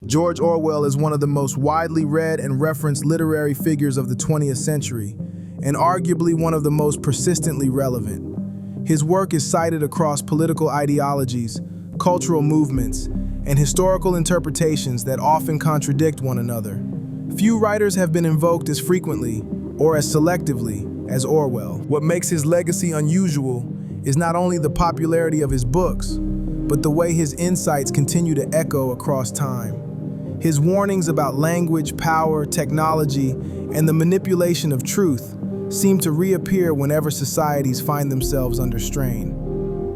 George Orwell is one of the most widely read and referenced literary figures of the 20th century, and arguably one of the most persistently relevant. His work is cited across political ideologies, cultural movements, and historical interpretations that often contradict one another. Few writers have been invoked as frequently, or as selectively, as Orwell. What makes his legacy unusual is not only the popularity of his books, but the way his insights continue to echo across time. His warnings about language, power, technology, and the manipulation of truth seem to reappear whenever societies find themselves under strain.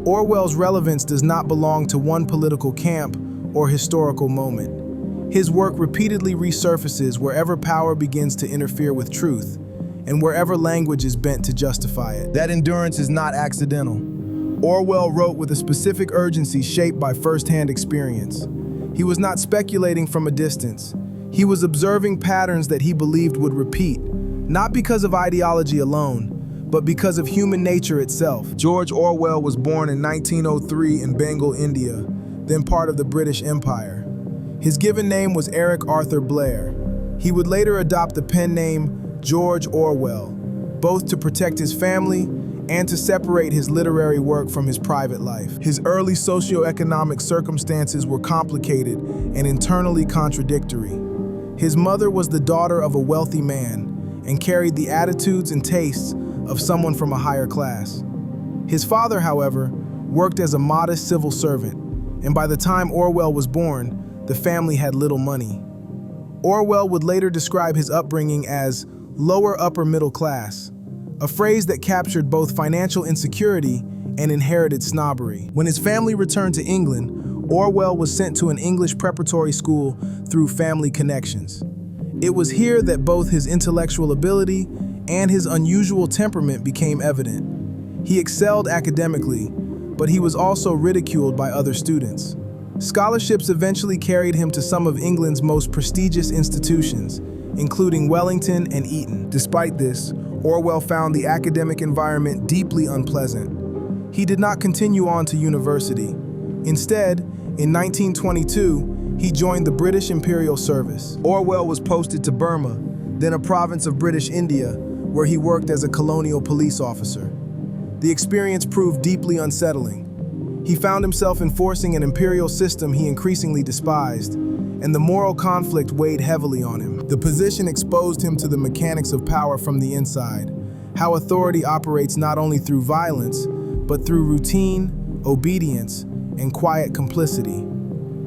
Orwell's relevance does not belong to one political camp or historical moment. His work repeatedly resurfaces wherever power begins to interfere with truth, and wherever language is bent to justify it. That endurance is not accidental. Orwell wrote with a specific urgency shaped by first-hand experience. He was not speculating from a distance. He was observing patterns that he believed would repeat, not because of ideology alone, but because of human nature itself. George Orwell was born in 1903 in Bengal, India, then part of the British Empire. His given name was Eric Arthur Blair. He would later adopt the pen name George Orwell, both to protect his family and to separate his literary work from his private life. His early socioeconomic circumstances were complicated and internally contradictory. His mother was the daughter of a wealthy man and carried the attitudes and tastes of someone from a higher class. His father, however, worked as a modest civil servant, and by the time Orwell was born, the family had little money. Orwell would later describe his upbringing as lower upper middle class, a phrase that captured both financial insecurity and inherited snobbery. When his family returned to England, Orwell was sent to an English preparatory school through family connections. It was here that both his intellectual ability and his unusual temperament became evident. He excelled academically, but he was also ridiculed by other students. Scholarships eventually carried him to some of England's most prestigious institutions, including Wellington and Eton. Despite this, Orwell found the academic environment deeply unpleasant. He did not continue on to university. Instead, in 1922, he joined the British Imperial Service. Orwell was posted to Burma, then a province of British India, where he worked as a colonial police officer. The experience proved deeply unsettling. He found himself enforcing an imperial system he increasingly despised, and the moral conflict weighed heavily on him. The position exposed him to the mechanics of power from the inside, how authority operates not only through violence, but through routine, obedience, and quiet complicity.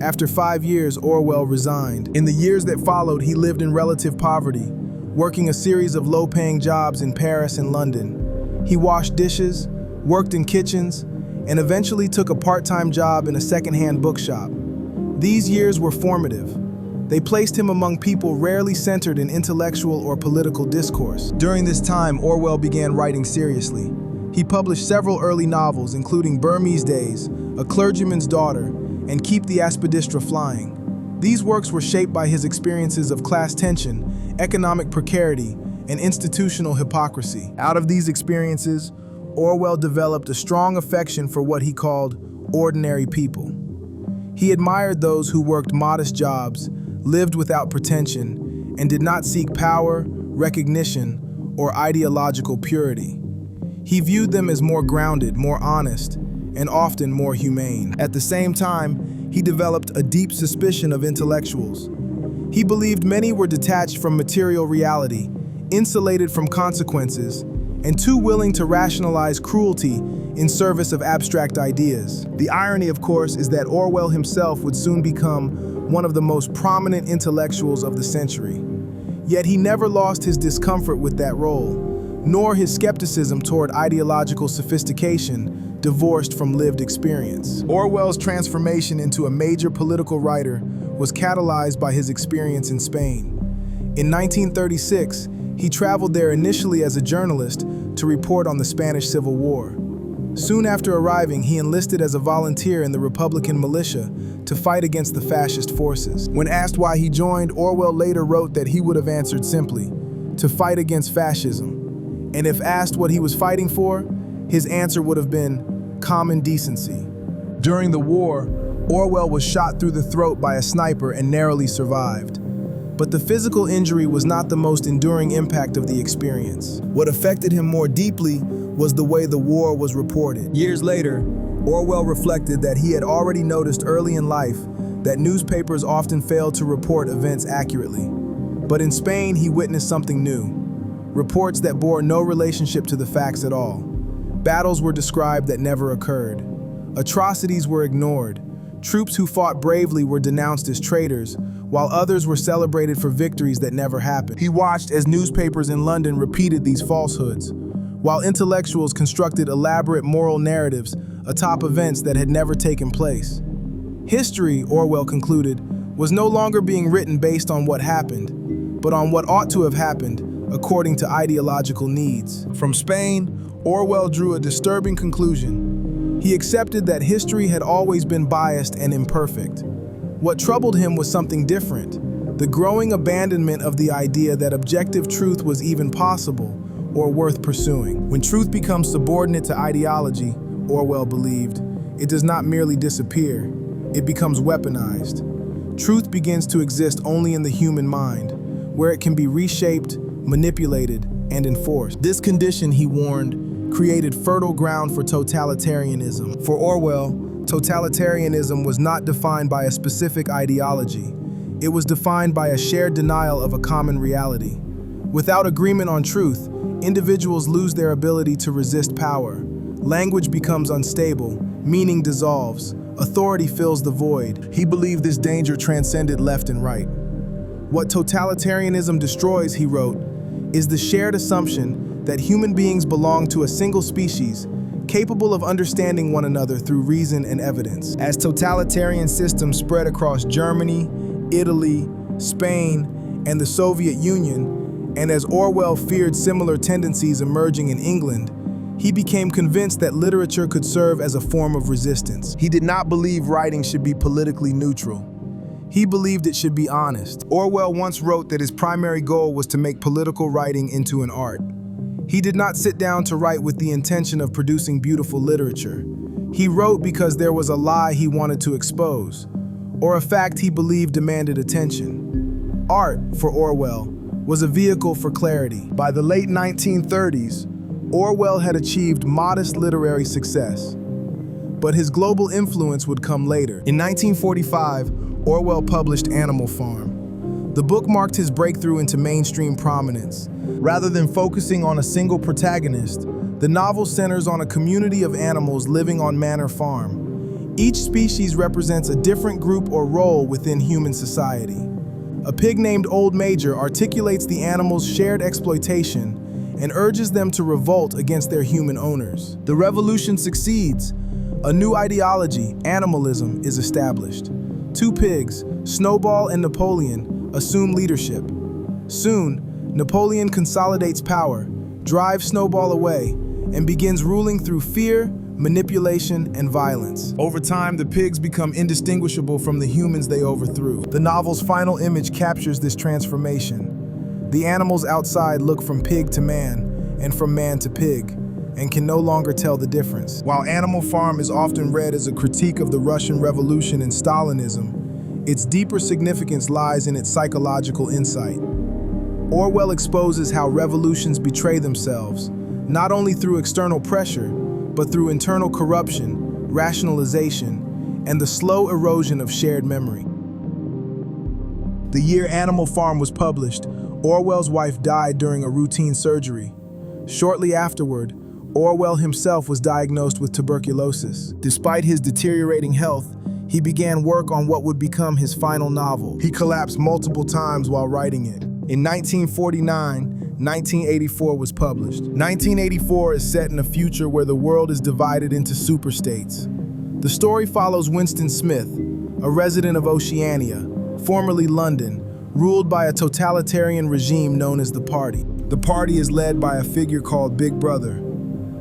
After 5 years, Orwell resigned. In the years that followed, he lived in relative poverty, working a series of low-paying jobs in Paris and London. He washed dishes, worked in kitchens, and eventually took a part-time job in a second-hand bookshop. These years were formative. They placed him among people rarely centered in intellectual or political discourse. During this time, Orwell began writing seriously. He published several early novels, including Burmese Days, A Clergyman's Daughter, and Keep the Aspidistra Flying. These works were shaped by his experiences of class tension, economic precarity, and institutional hypocrisy. Out of these experiences, Orwell developed a strong affection for what he called ordinary people. He admired those who worked modest jobs, lived without pretension, and did not seek power, recognition, or ideological purity. He viewed them as more grounded, more honest, and often more humane. At the same time, he developed a deep suspicion of intellectuals. He believed many were detached from material reality, insulated from consequences, and too willing to rationalize cruelty in service of abstract ideas. The irony, of course, is that Orwell himself would soon become one of the most prominent intellectuals of the century. Yet he never lost his discomfort with that role, nor his skepticism toward ideological sophistication divorced from lived experience. Orwell's transformation into a major political writer was catalyzed by his experience in Spain. In 1936, he traveled there initially as a journalist to report on the Spanish Civil War. Soon after arriving, he enlisted as a volunteer in the Republican militia to fight against the fascist forces. When asked why he joined, Orwell later wrote that he would have answered simply, to fight against fascism. And if asked what he was fighting for, his answer would have been common decency. During the war, Orwell was shot through the throat by a sniper and narrowly survived. But the physical injury was not the most enduring impact of the experience. What affected him more deeply was the way the war was reported. Years later, Orwell reflected that he had already noticed early in life that newspapers often failed to report events accurately. But in Spain, he witnessed something new. Reports that bore no relationship to the facts at all. Battles were described that never occurred. Atrocities were ignored. Troops who fought bravely were denounced as traitors, while others were celebrated for victories that never happened. He watched as newspapers in London repeated these falsehoods, while intellectuals constructed elaborate moral narratives atop events that had never taken place. History, Orwell concluded, was no longer being written based on what happened, but on what ought to have happened according to ideological needs. From Spain, Orwell drew a disturbing conclusion. He accepted that history had always been biased and imperfect. What troubled him was something different, the growing abandonment of the idea that objective truth was even possible or worth pursuing. When truth becomes subordinate to ideology, Orwell believed, it does not merely disappear, it becomes weaponized. Truth begins to exist only in the human mind, where it can be reshaped, manipulated, and enforced. This condition, he warned, created fertile ground for totalitarianism. For Orwell, totalitarianism was not defined by a specific ideology. It was defined by a shared denial of a common reality. Without agreement on truth, individuals lose their ability to resist power. Language becomes unstable, meaning dissolves, authority fills the void. He believed this danger transcended left and right. What totalitarianism destroys, he wrote, is the shared assumption that human beings belong to a single species, capable of understanding one another through reason and evidence. As totalitarian systems spread across Germany, Italy, Spain, and the Soviet Union, and as Orwell feared similar tendencies emerging in England, he became convinced that literature could serve as a form of resistance. He did not believe writing should be politically neutral. He believed it should be honest. Orwell once wrote that his primary goal was to make political writing into an art. He did not sit down to write with the intention of producing beautiful literature. He wrote because there was a lie he wanted to expose, or a fact he believed demanded attention. Art, for Orwell, was a vehicle for clarity. By the late 1930s, Orwell had achieved modest literary success, but his global influence would come later. In 1945, Orwell published Animal Farm. The book marked his breakthrough into mainstream prominence. Rather than focusing on a single protagonist, the novel centers on a community of animals living on Manor Farm. Each species represents a different group or role within human society. A pig named Old Major articulates the animals' shared exploitation and urges them to revolt against their human owners. The revolution succeeds. A new ideology, animalism, is established. Two pigs, Snowball and Napoleon, assume leadership. Soon, Napoleon consolidates power, drives Snowball away, and begins ruling through fear, manipulation, and violence. Over time, the pigs become indistinguishable from the humans they overthrew. The novel's final image captures this transformation. The animals outside look from pig to man, and from man to pig, and can no longer tell the difference. While Animal Farm is often read as a critique of the Russian Revolution and Stalinism, its deeper significance lies in its psychological insight. Orwell exposes how revolutions betray themselves, not only through external pressure, but through internal corruption, rationalization, and the slow erosion of shared memory. The year Animal Farm was published, Orwell's wife died during a routine surgery. Shortly afterward, Orwell himself was diagnosed with tuberculosis. Despite his deteriorating health, he began work on what would become his final novel. He collapsed multiple times while writing it. In 1949, 1984 was published. 1984 is set in a future where the world is divided into superstates. The story follows Winston Smith, a resident of Oceania, formerly London, ruled by a totalitarian regime known as the Party. The Party is led by a figure called Big Brother.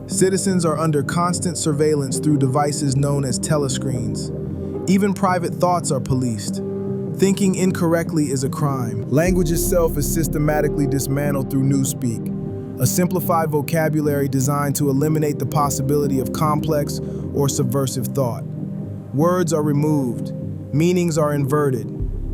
Citizens are under constant surveillance through devices known as telescreens. Even private thoughts are policed. Thinking incorrectly is a crime. Language itself is systematically dismantled through newspeak, a simplified vocabulary designed to eliminate the possibility of complex or subversive thought. Words are removed, meanings are inverted,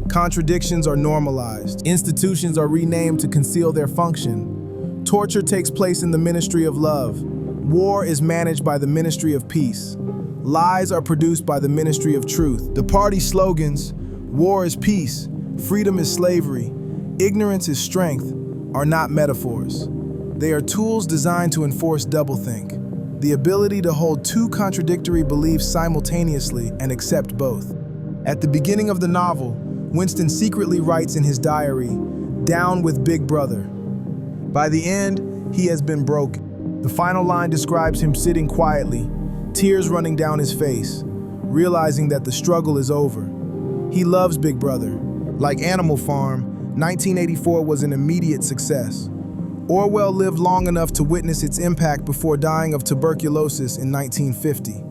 contradictions are normalized, institutions are renamed to conceal their function. Torture takes place in the ministry of love. War is managed by the ministry of peace. Lies are produced by the ministry of truth. The party slogans, war is peace, freedom is slavery, ignorance is strength, are not metaphors. They are tools designed to enforce doublethink, the ability to hold two contradictory beliefs simultaneously and accept both. At the beginning of the novel, Winston secretly writes in his diary, "Down with Big Brother." By the end, he has been broken. The final line describes him sitting quietly, tears running down his face, realizing that the struggle is over. He loves Big Brother. Like Animal Farm, 1984 was an immediate success. Orwell lived long enough to witness its impact before dying of tuberculosis in 1950.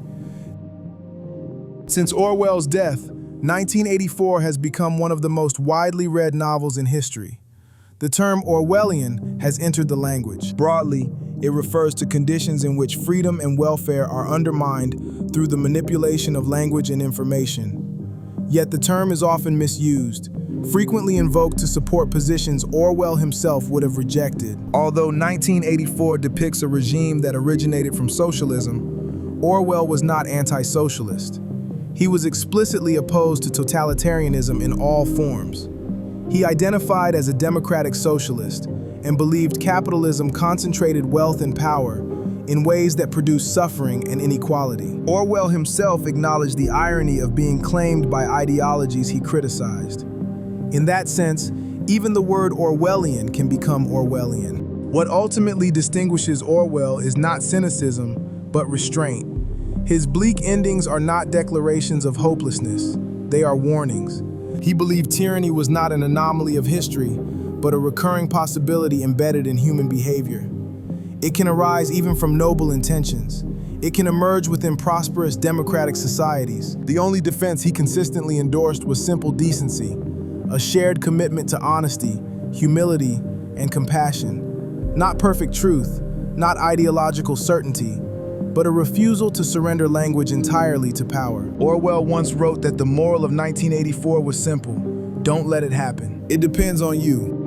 Since Orwell's death, 1984 has become one of the most widely read novels in history. The term Orwellian has entered the language. Broadly, it refers to conditions in which freedom and welfare are undermined through the manipulation of language and information. Yet the term is often misused, frequently invoked to support positions Orwell himself would have rejected. Although 1984 depicts a regime that originated from socialism, Orwell was not anti-socialist. He was explicitly opposed to totalitarianism in all forms. He identified as a democratic socialist and believed capitalism concentrated wealth and power in ways that produced suffering and inequality. Orwell himself acknowledged the irony of being claimed by ideologies he criticized. In that sense, even the word Orwellian can become Orwellian. What ultimately distinguishes Orwell is not cynicism, but restraint. His bleak endings are not declarations of hopelessness, they are warnings. He believed tyranny was not an anomaly of history, but a recurring possibility embedded in human behavior. It can arise even from noble intentions. It can emerge within prosperous democratic societies. The only defense he consistently endorsed was simple decency, a shared commitment to honesty, humility, and compassion. Not perfect truth, not ideological certainty, but a refusal to surrender language entirely to power. Orwell once wrote that the moral of 1984 was simple: don't let it happen. It depends on you.